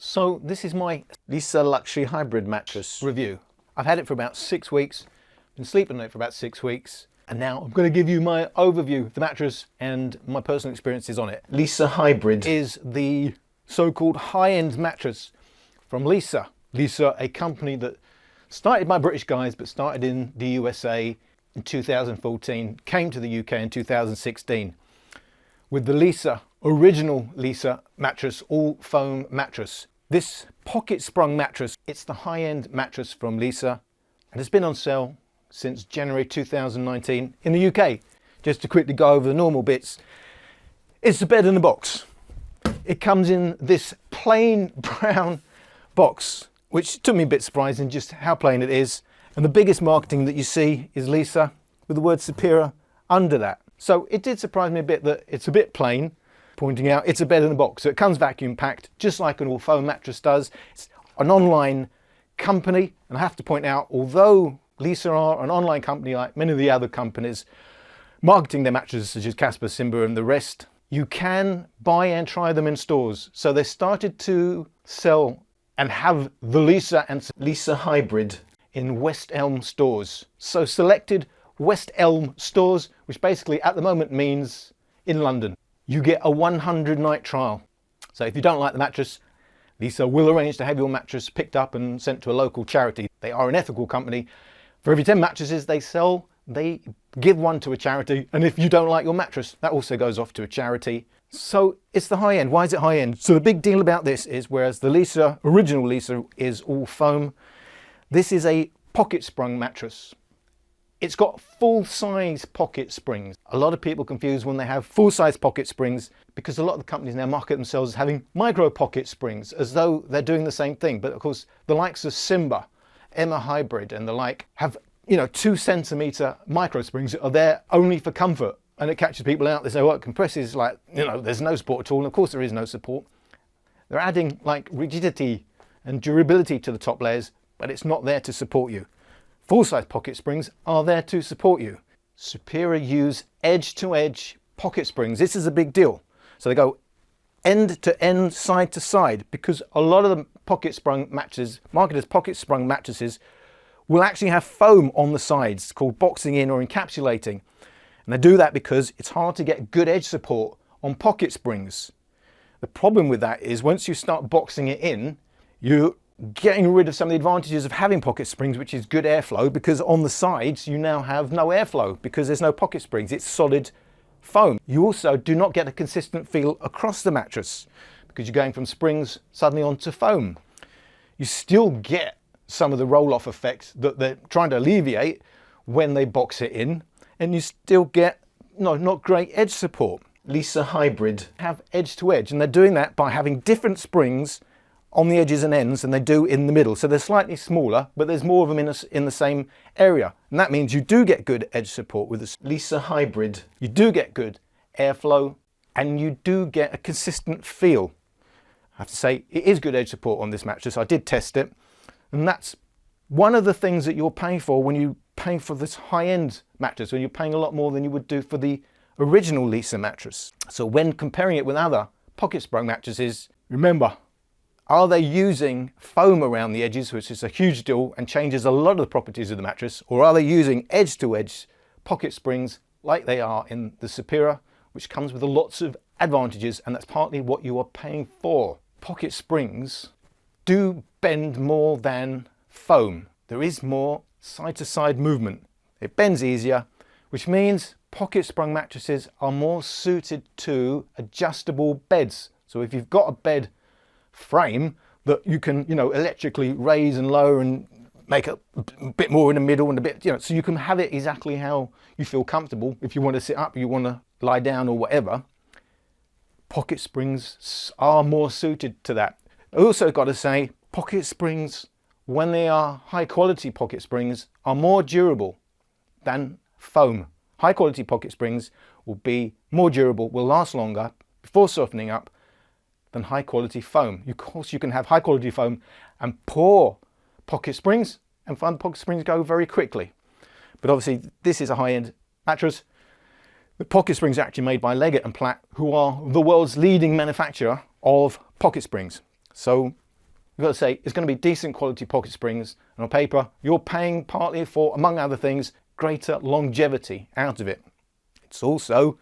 So this is my Leesa Luxury Hybrid Mattress review. I've had it for about 6 weeks, been sleeping on it for about 6 weeks, and now I'm going to give you my overview of the mattress and my personal experiences on it. Leesa Hybrid is the so-called high-end mattress from Leesa. Leesa, a company that started by British guys but started in the USA in 2014, came to the UK in 2016 with the Leesa, original Leesa mattress, all foam mattress. This pocket sprung mattress, it's the high-end mattress from Leesa, and it's been on sale since January 2019 in the UK. Just to quickly go over the normal bits, it's a bed in a box. It comes in this plain brown box, which took me a bit surprising just how plain it is. And the biggest marketing that you see is Leesa with the word superior under that. So it did surprise me a bit that it's a bit plain, pointing out it's a bed in a box. So it comes vacuum packed, just like an all foam mattress does. It's an online company, and I have to point out, although Leesa are an online company like many of the other companies marketing their mattresses such as Casper, Simba and the rest, you can buy and try them in stores. So they started to sell and have the Leesa and Leesa Hybrid in West Elm stores. So selected West Elm stores, which basically at the moment means in London. You get a 100-night trial. So if you don't like the mattress, Leesa will arrange to have your mattress picked up and sent to a local charity. They are an ethical company. For every 10 mattresses they sell, they give one to a charity. And if you don't like your mattress, that also goes off to a charity. So it's the high end. Why is it high end? So the big deal about this is, whereas the Leesa, original Leesa, is all foam, this is a pocket sprung mattress. It's got full-size pocket springs. A lot of people confuse when they have full-size pocket springs, because a lot of the companies now market themselves as having micro pocket springs, as though they're doing the same thing. But of course, the likes of Simba, Emma Hybrid and the like have, 2-centimeter micro springs that are there only for comfort. And it catches people out. They say, well, it compresses like, there's no support at all. And of course there is no support. They're adding like rigidity and durability to the top layers, but it's not there to support you. Full-size pocket springs are there to support you. Superior use edge-to-edge pocket springs. This is a big deal. So they go end to end, side to side, because a lot of the pocket sprung mattresses, marketed as pocket sprung mattresses, will actually have foam on the sides called boxing in or encapsulating. And they do that because it's hard to get good edge support on pocket springs. The problem with that is once you start boxing it in, you're getting rid of some of the advantages of having pocket springs, which is good airflow, because on the sides you now have no airflow because there's no pocket springs. It's solid foam. You also do not get a consistent feel across the mattress because you're going from springs suddenly onto foam. You still get some of the roll-off effects that they're trying to alleviate when they box it in, and you still get not great edge support. Leesa Hybrid have edge to edge, and they're doing that by having different springs on the edges and ends than they do in the middle. So they're slightly smaller, but there's more of them in the same area. And that means you do get good edge support with this Leesa Hybrid. You do get good airflow and you do get a consistent feel. I have to say, it is good edge support on this mattress. I did test it. And that's one of the things that you're paying for when you pay for this high-end mattress, when you're paying a lot more than you would do for the original Leesa mattress. So when comparing it with other pocket sprung mattresses, remember, are they using foam around the edges, which is a huge deal and changes a lot of the properties of the mattress, or are they using edge-to-edge pocket springs like they are in the Superior, which comes with lots of advantages, and that's partly what you are paying for. Pocket springs do bend more than foam. There is more side-to-side movement. It bends easier, which means pocket sprung mattresses are more suited to adjustable beds. So if you've got a bed frame that you can electrically raise and lower and make a bit more in the middle and a bit so you can have it exactly how you feel comfortable. If you want to sit up, you want to lie down or whatever, pocket springs are more suited to that. I also got to say, pocket springs, when they are high quality pocket springs, are more durable than foam. High quality pocket springs will be more durable, will last longer before softening up than high quality foam. Of course, you can have high quality foam and poor pocket springs and find the pocket springs go very quickly. But obviously this is a high-end mattress. The pocket springs are actually made by Leggett & Platt, who are the world's leading manufacturer of pocket springs. So I've got to say, it's going to be decent quality pocket springs, and on paper, you're paying partly for, among other things, greater longevity out of it. It's also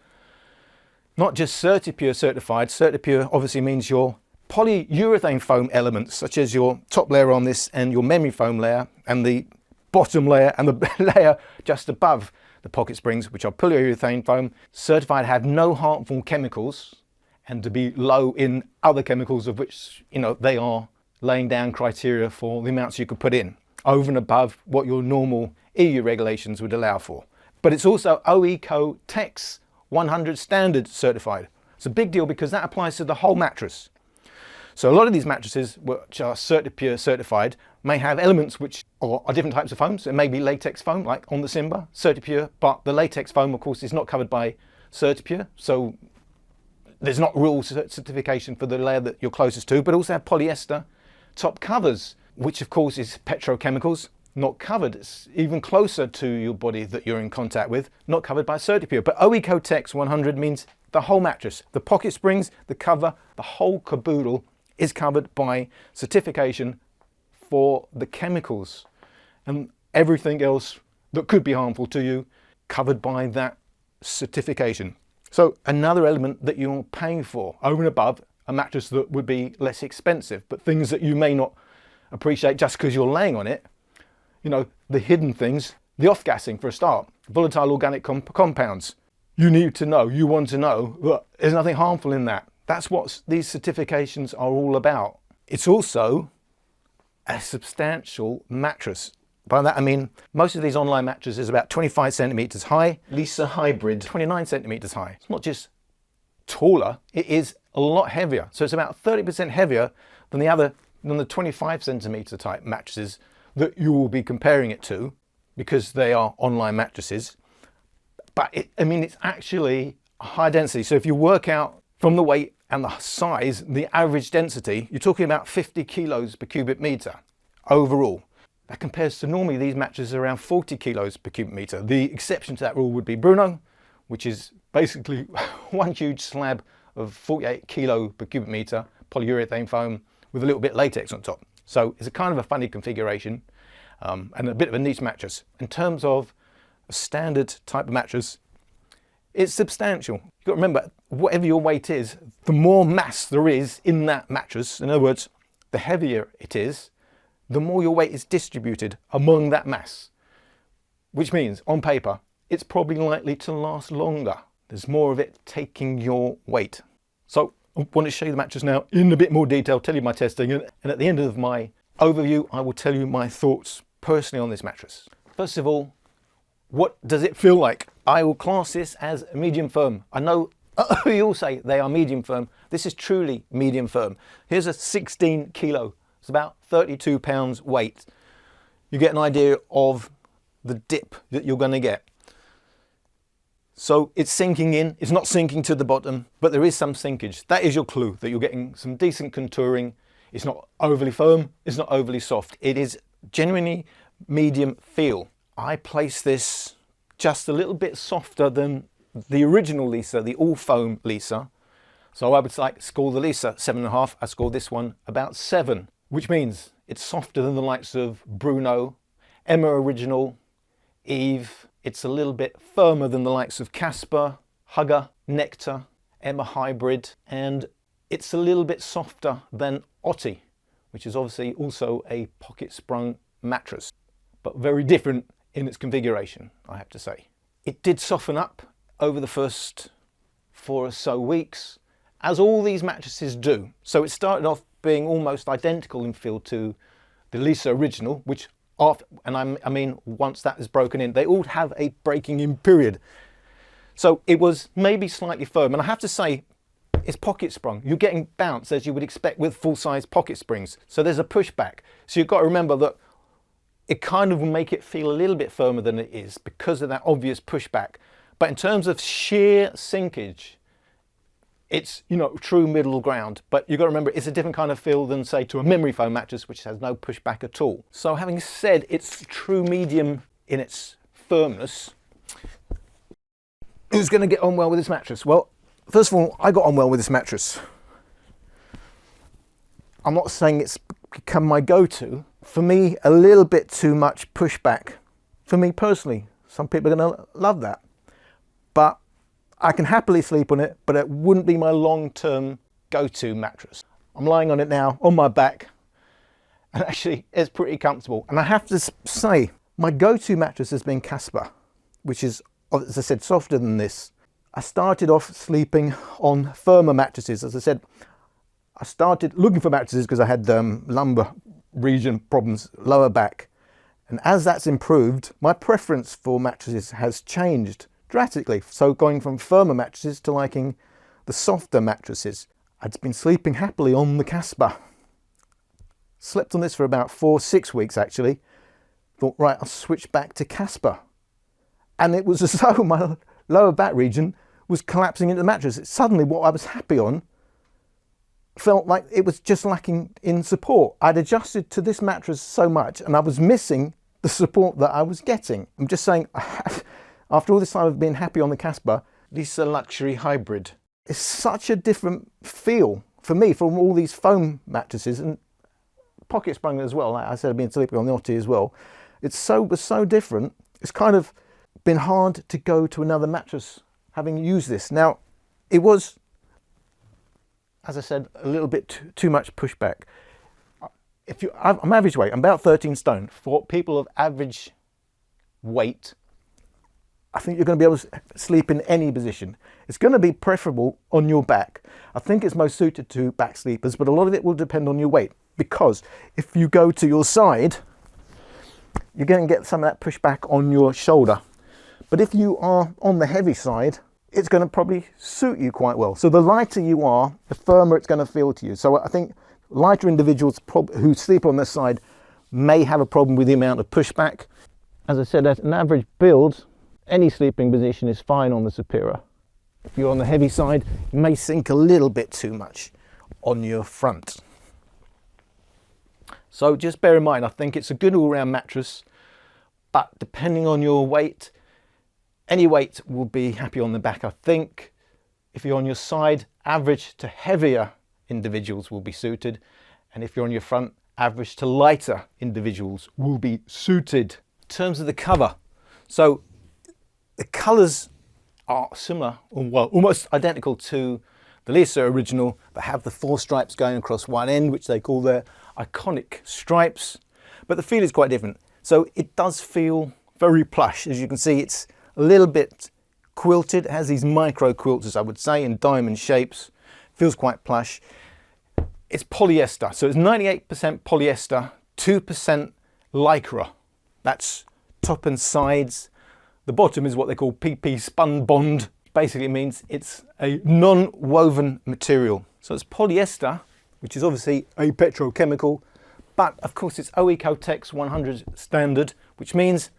not just CertiPure certified. CertiPure obviously means your polyurethane foam elements, such as your top layer on this and your memory foam layer and the bottom layer and the layer just above the pocket springs, which are polyurethane foam, certified to have no harmful chemicals and to be low in other chemicals, of which, you know, they are laying down criteria for the amounts you could put in over and above what your normal EU regulations would allow for. But it's also OECO Tex 100 standard certified. It's a big deal because that applies to the whole mattress. So a lot of these mattresses, which are CertiPure certified, may have elements which are different types of foams. It may be latex foam, like on the Simba, CertiPure, but the latex foam, of course, is not covered by CertiPure. So there's not real certification for the layer that you're closest to, but also have polyester top covers, which of course is petrochemicals, not covered. It's even closer to your body that you're in contact with, not covered by CertiPure. But OECO Tex 100 means the whole mattress, the pocket springs, the cover, the whole caboodle is covered by certification for the chemicals and everything else that could be harmful to you, covered by that certification. So another element that you're paying for over and above a mattress that would be less expensive, but things that you may not appreciate just because you're laying on it, you know, the hidden things, the off-gassing for a start, volatile organic compounds. You need to know, you want to know that there's nothing harmful in that. That's what these certifications are all about. It's also a substantial mattress. By that I mean, most of these online mattresses are about 25 centimeters high. Leesa Hybrid, 29 centimeters high. It's not just taller, it is a lot heavier. So it's about 30% heavier than the 25 centimeter type mattresses that you will be comparing it to, because they are online mattresses. But it's actually a high density. So if you work out from the weight and the size, the average density, you're talking about 50 kilos per cubic meter overall. That compares to normally these mattresses are around 40 kilos per cubic meter. The exception to that rule would be Bruno, which is basically one huge slab of 48 kilo per cubic meter polyurethane foam with a little bit latex on top. So it's a kind of a funny configuration and a bit of a niche mattress. In terms of a standard type of mattress, it's substantial. You've got to remember, whatever your weight is, the more mass there is in that mattress, in other words, the heavier it is, the more your weight is distributed among that mass. Which means, on paper, it's probably likely to last longer. There's more of it taking your weight. So I want to show you the mattress now in a bit more detail, tell you my testing, and at the end of my overview, I will tell you my thoughts personally on this mattress. First of all, what does it feel like? I will class this as medium firm. I know you all say they are medium firm. This is truly medium firm. Here's a 16 kilo. It's about 32 pounds weight. You get an idea of the dip that you're going to get. So it's sinking in. It's not sinking to the bottom, but there is some sinkage. That is your clue that you're getting some decent contouring. It's not overly firm. It's not overly soft. It is genuinely medium feel. I place this just a little bit softer than the original Leesa, the all foam Leesa. So I would like score the Leesa 7.5. I scored this one about 7, which means it's softer than the likes of Bruno, Emma Original, Eve. It's a little bit firmer than the likes of Casper, Hugger, Nectar, Emma Hybrid, and it's a little bit softer than Otty, which is obviously also a pocket sprung mattress, but very different in its configuration, I have to say. It did soften up over the first 4 or so weeks, as all these mattresses do. So it started off being almost identical in feel to the Leesa Original, which after, and I mean once that is broken in, they all have a breaking in period. So it was maybe slightly firm, and I have to say, it's pocket sprung. You're getting bounce as you would expect with full-size pocket springs. So there's a pushback. So you've got to remember that it kind of will make it feel a little bit firmer than it is because of that obvious pushback. But in terms of sheer sinkage, it's, you know, true middle ground. But you've got to remember, it's a different kind of feel than, say, to a memory foam mattress, which has no pushback at all. So having said it's true medium in its firmness, who's going to get on well with this mattress? Well, first of all, I got on well with this mattress. I'm not saying it's become my go-to. For me, a little bit too much pushback. For me personally, some people are going to love that. But I can happily sleep on it, but it wouldn't be my long-term go-to mattress. I'm lying on it now, on my back, and actually it's pretty comfortable. And I have to say, my go-to mattress has been Casper, which is, as I said, softer than this. I started off sleeping on firmer mattresses. As I said, I started looking for mattresses because I had lumbar region problems, lower back. And as that's improved, my preference for mattresses has changed drastically. So going from firmer mattresses to liking the softer mattresses. I'd been sleeping happily on the Casper. Slept on this for about 4-6 weeks actually. Thought, right, I'll switch back to Casper. And it was as though my lower back region was collapsing into the mattress. Suddenly what I was happy on felt like it was just lacking in support. I'd adjusted to this mattress so much and I was missing the support that I was getting. I'm just saying, after all this time of being happy on the Casper, Leesa Luxury Hybrid is such a different feel for me from all these foam mattresses and pocket sprung as well. Like I said, I've been sleeping on the Otty as well. Was so different. It's kind of been hard to go to another mattress having used this. Now, it was, as I said, a little bit too much pushback. I'm average weight, I'm about 13 stone. For people of average weight, I think you're going to be able to sleep in any position. It's going to be preferable on your back. I think it's most suited to back sleepers, but a lot of it will depend on your weight, because if you go to your side, you're going to get some of that pushback on your shoulder. But if you are on the heavy side, it's going to probably suit you quite well. So the lighter you are, the firmer it's going to feel to you. So I think lighter individuals who sleep on this side may have a problem with the amount of pushback. As I said, at an average build, any sleeping position is fine on the Superior. If you're on the heavy side, you may sink a little bit too much on your front. So just bear in mind, I think it's a good all-round mattress, but depending on your weight, any weight will be happy on the back. I think if you're on your side, average to heavier individuals will be suited, and if you're on your front, average to lighter individuals will be suited. In terms of the cover, so the colours are similar, or well, almost identical to the Leesa original, but have the 4 stripes going across one end, which they call their iconic stripes, but the feel is quite different. So it does feel very plush. As you can see, it's a little bit quilted. It has these micro quilts, as I would say, in diamond shapes. Feels quite plush. It's polyester, so it's 98% polyester, 2% lycra. That's top and sides. The bottom is what they call PP spun bond. Basically it means it's a non-woven material. So it's polyester, which is obviously a petrochemical, but of course it's OEcoTex 100 standard, which means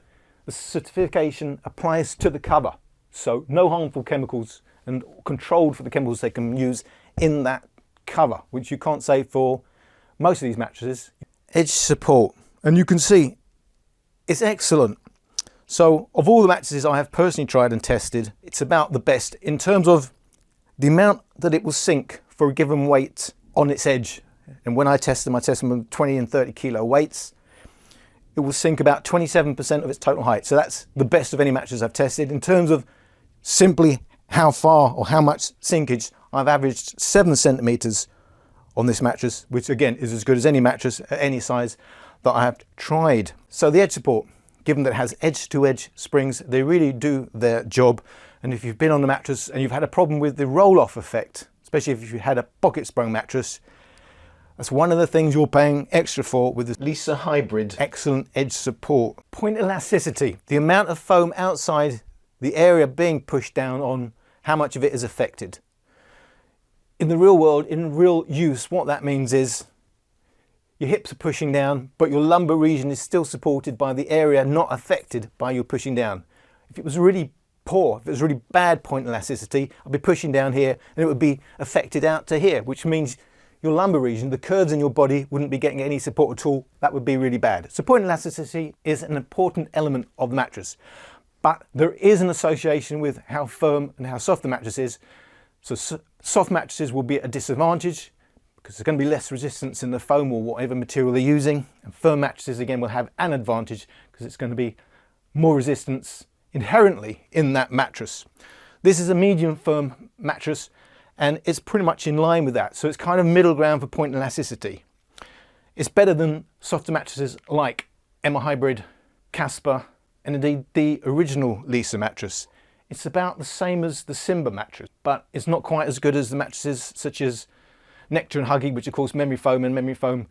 the certification applies to the cover. So no harmful chemicals, and controlled for the chemicals they can use in that cover, which you can't say for most of these mattresses. Edge support, and you can see it's excellent. So of all the mattresses I have personally tried and tested, it's about the best in terms of the amount that it will sink for a given weight on its edge. And when I test them with 20 and 30 kilo weights. It will sink about 27% of its total height. So that's the best of any mattress I've tested. In terms of simply how far or how much sinkage, I've averaged 7 centimeters on this mattress, which again is as good as any mattress at any size that I have tried. So the edge support, given that it has edge-to-edge springs, they really do their job. And if you've been on the mattress and you've had a problem with the roll-off effect, especially if you had a pocket sprung mattress, that's one of the things you're paying extra for with the Leesa Hybrid. Excellent edge support. Point elasticity, the amount of foam outside the area being pushed down on, how much of it is affected. In the real world, in real use, what that means is your hips are pushing down, but your lumbar region is still supported by the area not affected by your pushing down. If it was really poor, if it was really bad point elasticity, I'd be pushing down here and it would be affected out to here, which means your lumbar region, the curves in your body, wouldn't be getting any support at all. That would be really bad. So point elasticity is an important element of the mattress, but there is an association with how firm and how soft the mattress is. So soft mattresses will be at a disadvantage. because there's going to be less resistance in the foam or whatever material they're using. And firm mattresses again will have an advantage because it's going to be more resistance inherently in that mattress. This is a medium firm mattress and it's pretty much in line with that. So it's kind of middle ground for point elasticity. It's better than softer mattresses like Emma Hybrid, Casper, and indeed the original Leesa mattress. It's about the same as the Simba mattress, but it's not quite as good as the mattresses such as Nectar and Huggy, which of course memory foam, and memory foam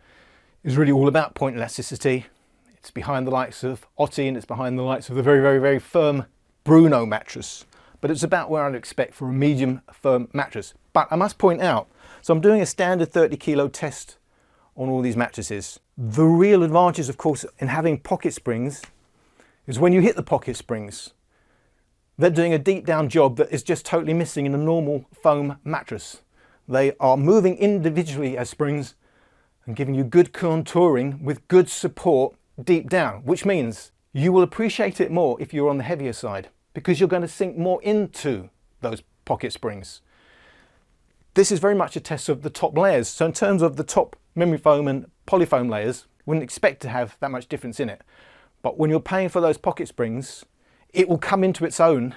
is really all about point elasticity. It's behind the likes of Otty and it's behind the likes of the very, very, very firm Bruno mattress. But it's about where I'd expect for a medium firm mattress. But I must point out, so I'm doing a standard 30 kilo test on all these mattresses. The real advantage, of course, in having pocket springs is when you hit the pocket springs, they're doing a deep down job that is just totally missing in a normal foam mattress. They are moving individually as springs and giving you good contouring with good support deep down, which means you will appreciate it more if you're on the heavier side because you're going to sink more into those pocket springs. This is very much a test of the top layers. So in terms of the top memory foam and polyfoam layers, wouldn't expect to have that much difference in it. But when you're paying for those pocket springs, it will come into its own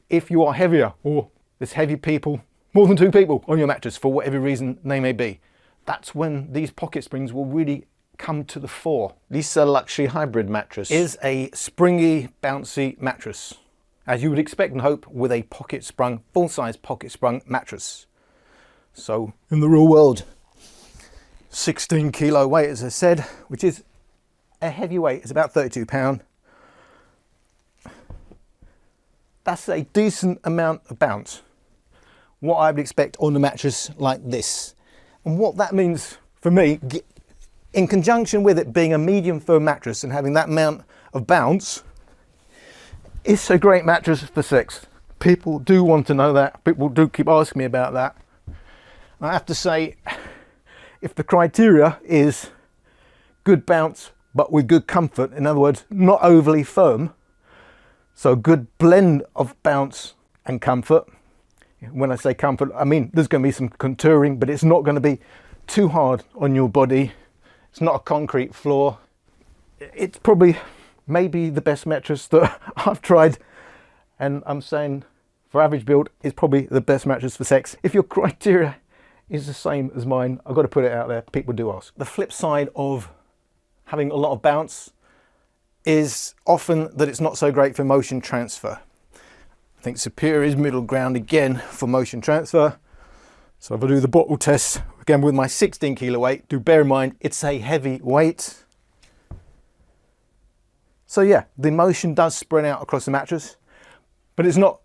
if you are heavier or there's heavy people, more than 2 people on your mattress for whatever reason they may be. That's when these pocket springs will really come to the fore. Leesa Luxury Hybrid Mattress is a springy, bouncy mattress, as you would expect and hope with a pocket sprung, full-size pocket sprung mattress. So in the real world, 16 kilo weight, as I said, which is a heavy weight. It's about 32 pounds. That's a decent amount of bounce. What I would expect on a mattress like this. And what that means for me, in conjunction with it being a medium firm mattress and having that amount of bounce, it's a great mattress for sex. People do want to know that. People do keep asking me about that. I have to say, if the criteria is good bounce but with good comfort, in other words, not overly firm, so good blend of bounce and comfort. When I say comfort, I mean there's going to be some contouring, but it's not going to be too hard on your body. It's not a concrete floor. It's probably maybe the best mattress that I've tried, and I'm saying for average build, it's probably the best mattress for sex. If your criteria is the same as mine, I've got to put it out there, people do ask. The flip side of having a lot of bounce is often that it's not so great for motion transfer. I think Superior is middle ground again for motion transfer. So if I do the bottle test again with my 16 kilo weight, do bear in mind it's a heavy weight. So yeah, the motion does spread out across the mattress, but it's not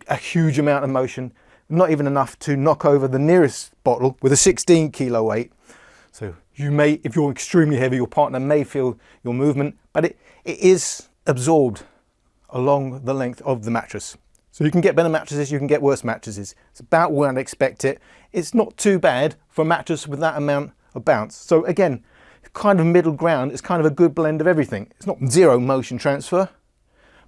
a huge amount of motion, not even enough to knock over the nearest bottle with a 16 kilo weight. So you may, if you're extremely heavy, your partner may feel your movement, but it is absorbed along the length of the mattress. So you can get better mattresses, you can get worse mattresses. It's about where I'd expect it. It's not too bad for a mattress with that amount of bounce. So again, kind of middle ground. It's kind of a good blend of everything. It's not zero motion transfer,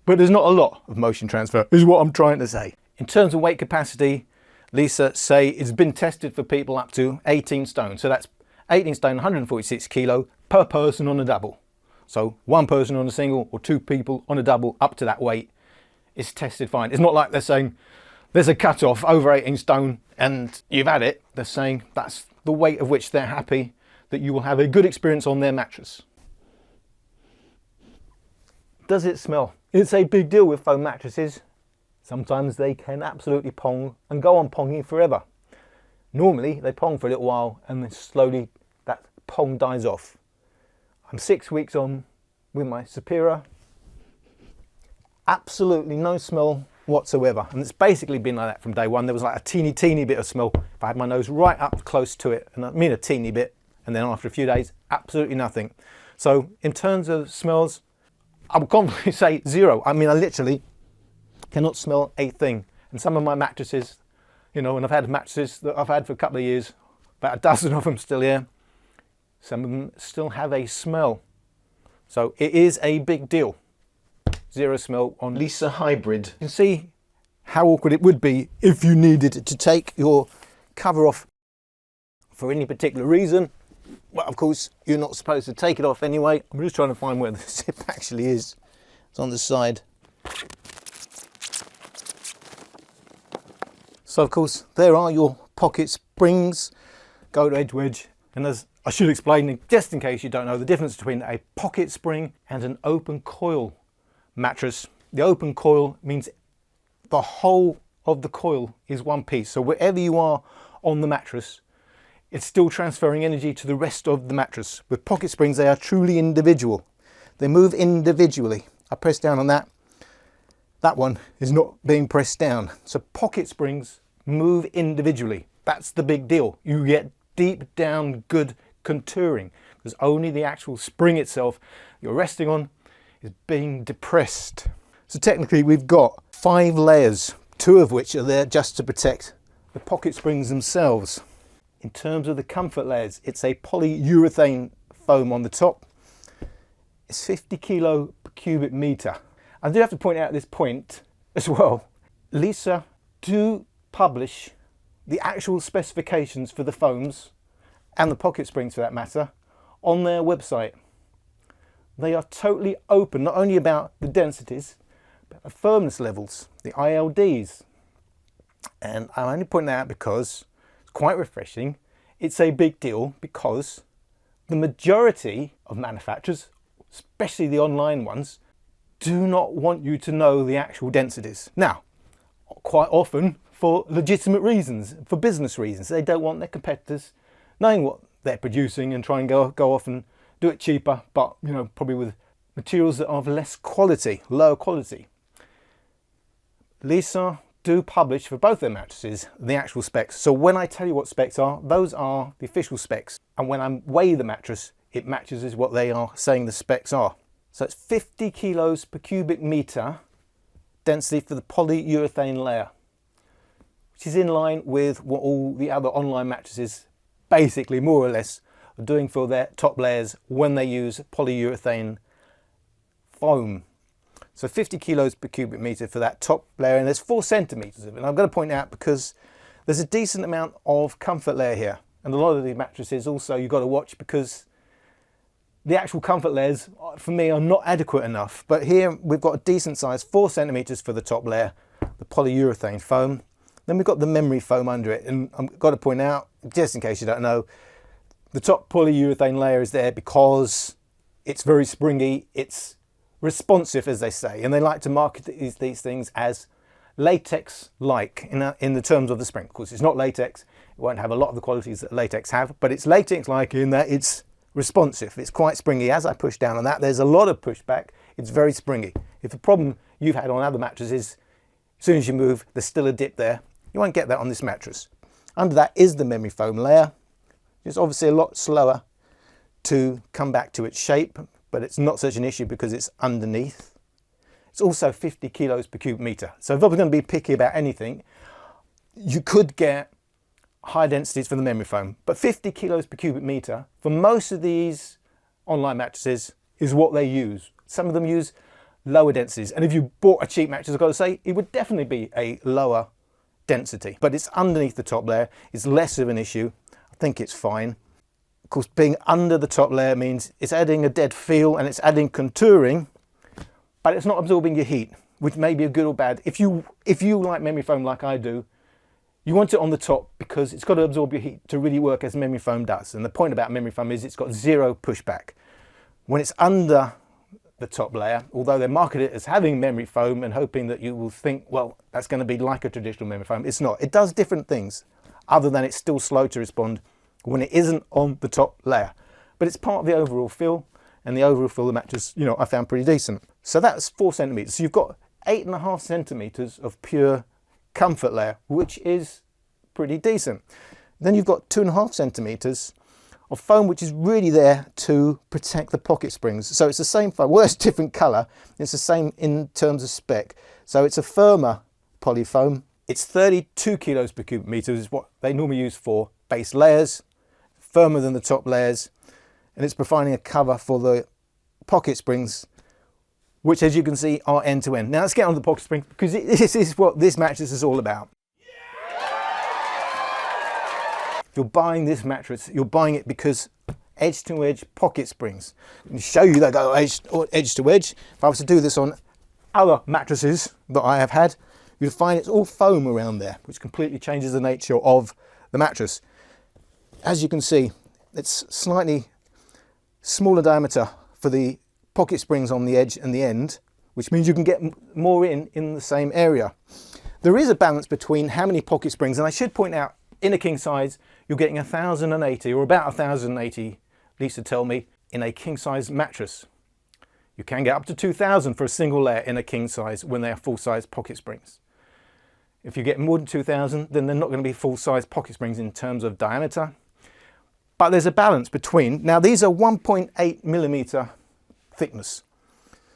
but there's not a lot of motion transfer, is what I'm trying to say. In terms of weight capacity, Leesa say it's been tested for people up to 18 stone. So that's 18 stone, 146 kilo per person on a double. So one person on a single or 2 people on a double up to that weight is tested fine. It's not like they're saying there's a cut-off over 18 stone and you've had it. They're saying that's the weight of which they're happy that you will have a good experience on their mattress. Does it smell? It's a big deal with foam mattresses. Sometimes they can absolutely pong and go on ponging forever. Normally they pong for a little while and then slowly that pong dies off. I'm 6 weeks on with my Superior. Absolutely no smell whatsoever, and it's basically been like that from day one. There was like a teeny bit of smell if I had my nose right up close to it, and I mean a teeny bit, and then after a few days absolutely nothing. So in terms of smells, I would confidently say 0. I mean, I literally cannot smell a thing. And some of my mattresses, you know, and I've had mattresses that I've had for a couple of years, about a dozen of them still here, some of them still have a smell. So it is a big deal. 0 smell on Leesa Hybrid. You can see how awkward it would be if you needed to take your cover off for any particular reason. Well, of course, you're not supposed to take it off anyway. I'm just trying to find where the zip actually is. It's on the side. So of course, there are your pocket springs, go to edge wedge. And as I should explain, just in case you don't know, the difference between a pocket spring and an open coil mattress. The open coil means the whole of the coil is one piece. So wherever you are on the mattress, it's still transferring energy to the rest of the mattress. With pocket springs, they are truly individual. They move individually. I press down on that. That one is not being pressed down. So pocket springs move individually. That's the big deal. You get deep down good contouring because only the actual spring itself you're resting on is being depressed. So technically we've got 5 layers, 2 of which are there just to protect the pocket springs themselves. In terms of the comfort layers, it's a polyurethane foam on the top. It's 50 kilo per cubic meter. I do have to point out at this point as well, Leesa do publish the actual specifications for the foams and the pocket springs for that matter on their website. They are totally open, not only about the densities, but the firmness levels, the ILDs. And I'm only pointing that out because it's quite refreshing. It's a big deal because the majority of manufacturers, especially the online ones, do not want you to know the actual densities. Now, quite often for legitimate reasons, for business reasons. They don't want their competitors knowing what they're producing and try and go off and do it cheaper, but you know, probably with materials that are of less quality, lower quality. Leesa do publish for both their mattresses the actual specs. So when I tell you what specs are, those are the official specs. And when I weigh the mattress, it matches with what they are saying the specs are. So it's 50 kilos per cubic meter density for the polyurethane layer, which is in line with what all the other online mattresses basically more or less are doing for their top layers when they use polyurethane foam. So 50 kilos per cubic meter for that top layer, and there's 4 centimeters of it. And I'm going to point out because there's a decent amount of comfort layer here, and a lot of the mattresses also you've got to watch because the actual comfort layers for me are not adequate enough. But here we've got a decent size, 4 centimeters for the top layer, the polyurethane foam. Then we've got the memory foam under it, and I've got to point out, just in case you don't know, the top polyurethane layer is there because it's very springy, it's responsive as they say, and they like to market these things as latex-like in the terms of the spring. Of course, it's not latex, it won't have a lot of the qualities that latex have, but it's latex-like in that it's responsive, it's quite springy. As I push down on that, there's a lot of pushback, it's very springy. If the problem you've had on other mattresses, as soon as you move, there's still a dip there, you won't get that on this mattress. Under that is the memory foam layer. It's obviously a lot slower to come back to its shape, but it's not such an issue because it's underneath. It's also 50 kilos per cubic meter. So if I was going to be picky about anything, you could get high densities for the memory foam, but 50 kilos per cubic meter for most of these online mattresses is what they use. Some of them use lower densities, and if you bought a cheap mattress, I've got to say, it would definitely be a lower density, but it's underneath the top layer. It's less of an issue. I think it's fine. Of course, being under the top layer means it's adding a dead feel and it's adding contouring, but it's not absorbing your heat, which may be a good or bad. If you like memory foam like I do, you want it on the top because it's got to absorb your heat to really work as memory foam does. And the point about memory foam is it's got 0 pushback. When it's under the top layer, although they market it as having memory foam and hoping that you will think, well, that's going to be like a traditional memory foam. It's not. It does different things other than it's still slow to respond when it isn't on the top layer. But it's part of the overall feel, and the overall feel of the mattress, you know, I found pretty decent. So that's 4 centimeters. So you've got 8.5 centimeters of pure comfort layer, which is pretty decent. Then you've got 2.5 centimeters of foam, which is really there to protect the pocket springs. So it's the same foam, well, it's a different color. It's the same in terms of spec. So it's a firmer poly foam. It's 32 kilos per cubic meter is what they normally use for base layers, firmer than the top layers, and it's providing a cover for the pocket springs, which, as you can see, are end to end. Now let's get on to the pocket springs, because this is what this mattress is all about. if you're buying this mattress, you're buying it because edge-to-edge pocket springs. Let me show you that go edge to edge. If I was to do this on other mattresses that I have had, you'd find it's all foam around there, which completely changes the nature of the mattress. As you can see, it's slightly smaller diameter for the pocket springs on the edge and the end, which means you can get more in the same area. There is a balance between how many pocket springs, and I should point out, in a king size, you're getting 1,080 or about 1,080, Leesa told me, in a king size mattress. You can get up to 2,000 for a single layer in a king size when they are full size pocket springs. If you get more than 2,000, then they're not going to be full size pocket springs in terms of diameter. But there's a balance between, now these are 1.8 millimeter thickness.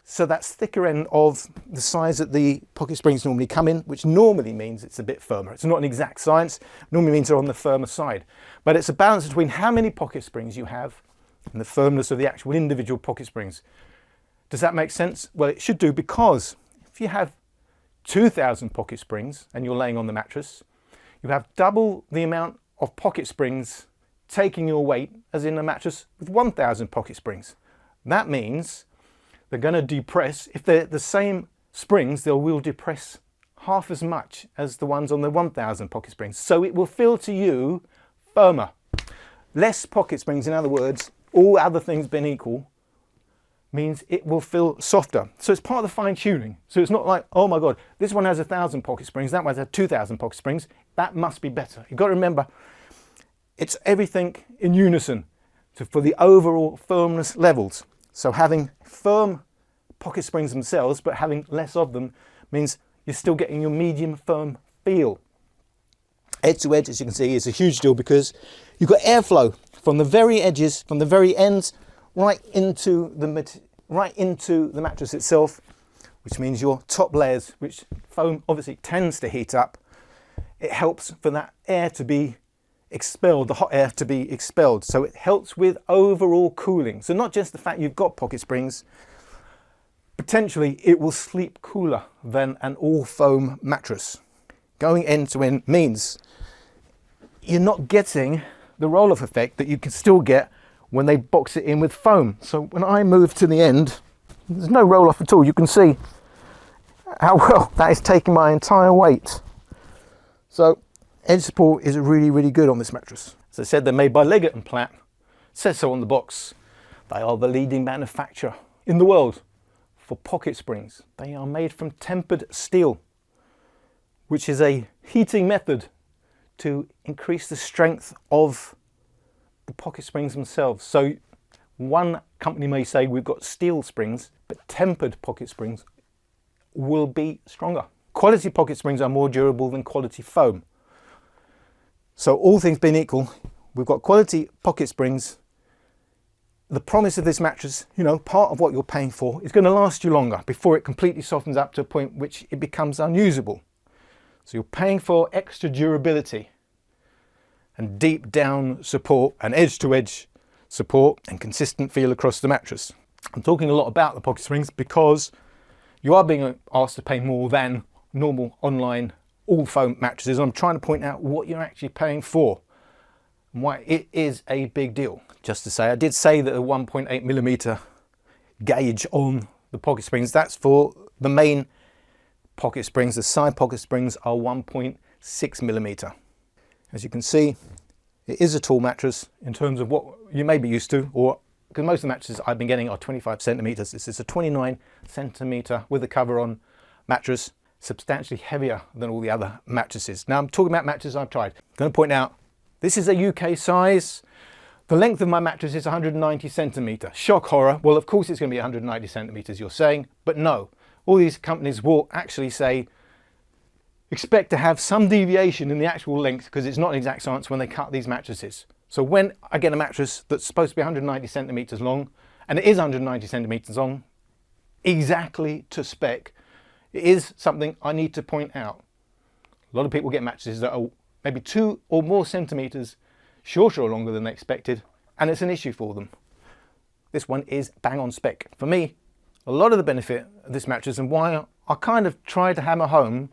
So that's thicker end of the size that the pocket springs normally come in, which normally means it's a bit firmer. It's not an exact science, normally means they're on the firmer side. But it's a balance between how many pocket springs you have and the firmness of the actual individual pocket springs. Does that make sense? Well, it should do, because if you have 2,000 pocket springs and you're laying on the mattress, you have double the amount of pocket springs taking your weight as in a mattress with 1,000 pocket springs. That means they're going to depress, if they're the same springs, they will depress half as much as the ones on the 1,000 pocket springs. So it will feel to you firmer. Less pocket springs, in other words, all other things being equal, means it will feel softer. So it's part of the fine tuning. So it's not like, oh my God, this one has 1,000 pocket springs, that one has 2,000 pocket springs, that must be better. You've got to remember, it's everything in unison for the overall firmness levels. So having firm pocket springs themselves, but having less of them, means you're still getting your medium firm feel. Edge to edge, as you can see, is a huge deal, because you've got airflow from the very edges, from the very ends, right into the mattress itself, which means your top layers, which foam obviously tends to heat up, it helps for that air to be expelled, the hot air to be expelled. So it helps with overall cooling. So not just the fact you've got pocket springs, potentially it will sleep cooler than an all foam mattress. Going end to end means you're not getting the roll-off effect that you can still get when they box it in with foam. So when I move to the end, there's no roll-off at all. You can see how well that is taking my entire weight. So edge support is really, really good on this mattress. As I said, they're made by Leggett & Platt. It says so on the box. They are the leading manufacturer in the world for pocket springs. They are made from tempered steel, which is a heating method to increase the strength of the pocket springs themselves. So one company may say we've got steel springs, but tempered pocket springs will be stronger. Quality pocket springs are more durable than quality foam. So all things being equal, we've got quality pocket springs. The promise of this mattress, you know, part of what you're paying for, is going to last you longer before it completely softens up to a point which it becomes unusable. So you're paying for extra durability and deep down support and edge to edge support and consistent feel across the mattress. I'm talking a lot about the pocket springs because you are being asked to pay more than normal online all foam mattresses. I'm trying to point out what you're actually paying for and why it is a big deal. Just to say, I did say that a 1.8 millimeter gauge on the pocket springs, that's for the main pocket springs. The side pocket springs are 1.6 millimeter. As you can see, it is a tall mattress in terms of what you may be used to, or because most of the mattresses I've been getting are 25 centimeters. This is a 29 centimeter with a cover on mattress, substantially heavier than all the other mattresses. Now I'm talking about mattresses I've tried. I'm going to point out, this is a UK size. The length of my mattress is 190 centimeter. Shock horror. Well, of course it's going to be 190 centimeters, you're saying, but no. All these companies will actually say, expect to have some deviation in the actual length, because it's not an exact science when they cut these mattresses. So when I get a mattress that's supposed to be 190 centimeters long, and it is 190 centimeters long, exactly to spec, it is something I need to point out. A lot of people get mattresses that are maybe 2 or more centimeters shorter or longer than they expected, and it's an issue for them. This one is bang on spec. For me, a lot of the benefit of this mattress, and why I kind of try to hammer home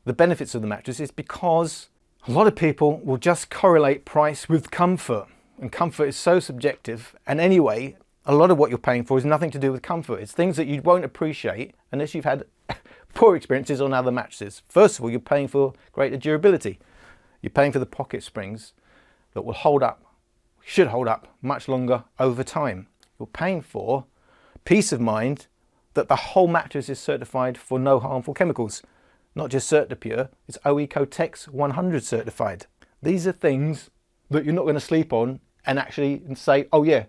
the benefits of the mattress, is because A lot of people will just correlate price with comfort, and comfort is so subjective. And anyway, a lot of what you're paying for is nothing to do with comfort. It's things that you won't appreciate unless you've had poor experiences on other mattresses. First of all, you're paying for greater durability. You're paying for the pocket springs that will hold up, should hold up much longer over time. You're paying for peace of mind that the whole mattress is certified for no harmful chemicals. Not just CertiPure, it's OEcoTex 100 certified. These are things that you're not going to sleep on and actually say, oh yeah,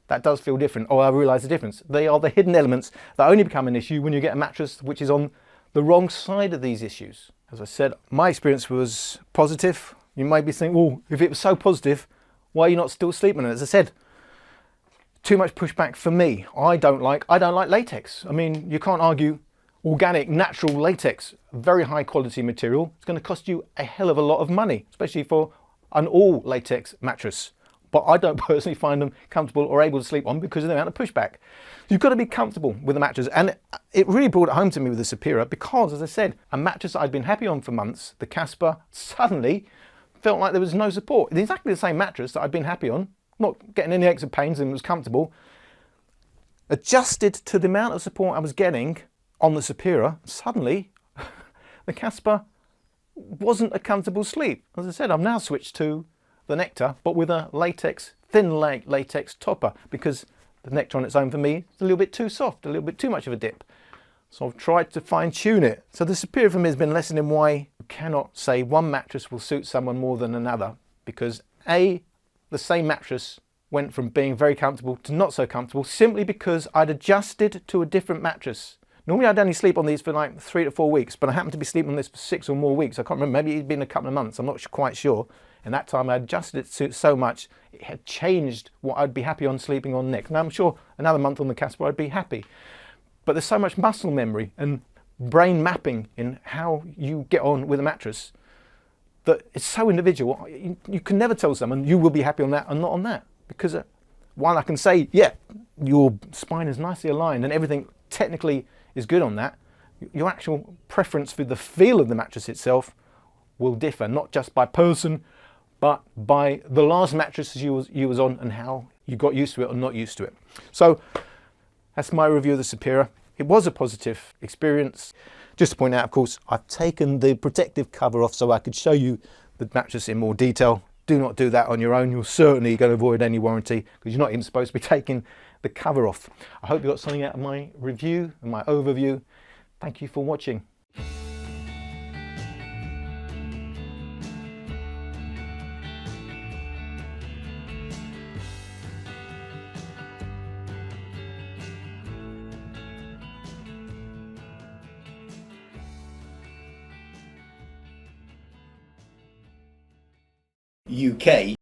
that does feel different, or I realise the difference. They are the hidden elements that only become an issue when you get a mattress which is on the wrong side of these issues. As I said, my experience was positive. You may be thinking, well, if it was so positive, why are you not still sleeping? And as I said, too much pushback for me. I don't like latex. I mean, you can't argue organic, natural latex, very high quality material. It's going to cost you a hell of a lot of money, especially for an all latex mattress. But I don't personally find them comfortable or able to sleep on because of the amount of pushback. You've got to be comfortable with the mattress, and it really brought it home to me with the Superior because, as I said, a mattress that I'd been happy on for months, the Casper, suddenly felt like there was no support. It's exactly the same mattress that I'd been happy on, not getting any aches or pains and was comfortable. Adjusted to the amount of support I was getting on the Superior, suddenly the Casper wasn't a comfortable sleep. As I said, I've now switched to the Nectar, but with a latex, thin latex topper, because the Nectar on its own for me is a little bit too soft, a little bit too much of a dip. So I've tried to fine tune it. So the Superior for me has been a lesson in why you cannot say one mattress will suit someone more than another, because A, the same mattress went from being very comfortable to not so comfortable simply because I'd adjusted to a different mattress. Normally I'd only sleep on these for like 3 to 4 weeks, but I happened to be sleeping on this for 6 or more weeks. I can't remember, maybe it's been a couple of months, I'm not quite sure. And that time I adjusted it so much, it had changed what I'd be happy on sleeping on next. Now I'm sure another month on the Casper I'd be happy. But there's so much muscle memory and brain mapping in how you get on with a mattress that it's so individual. You can never tell someone you will be happy on that and not on that. Because while I can say, yeah, your spine is nicely aligned and everything technically is good on that, your actual preference for the feel of the mattress itself will differ, not just by person, but by the last mattress you was on and how you got used to it or not used to it. So that's my review of the Superior. It was a positive experience. Just to point out, of course, I've taken the protective cover off so I could show you the mattress in more detail. Do not do that on your own. You're certainly going to avoid any warranty because you're not even supposed to be taking the cover off. I hope you got something out of my review and my overview. Thank you for watching. UK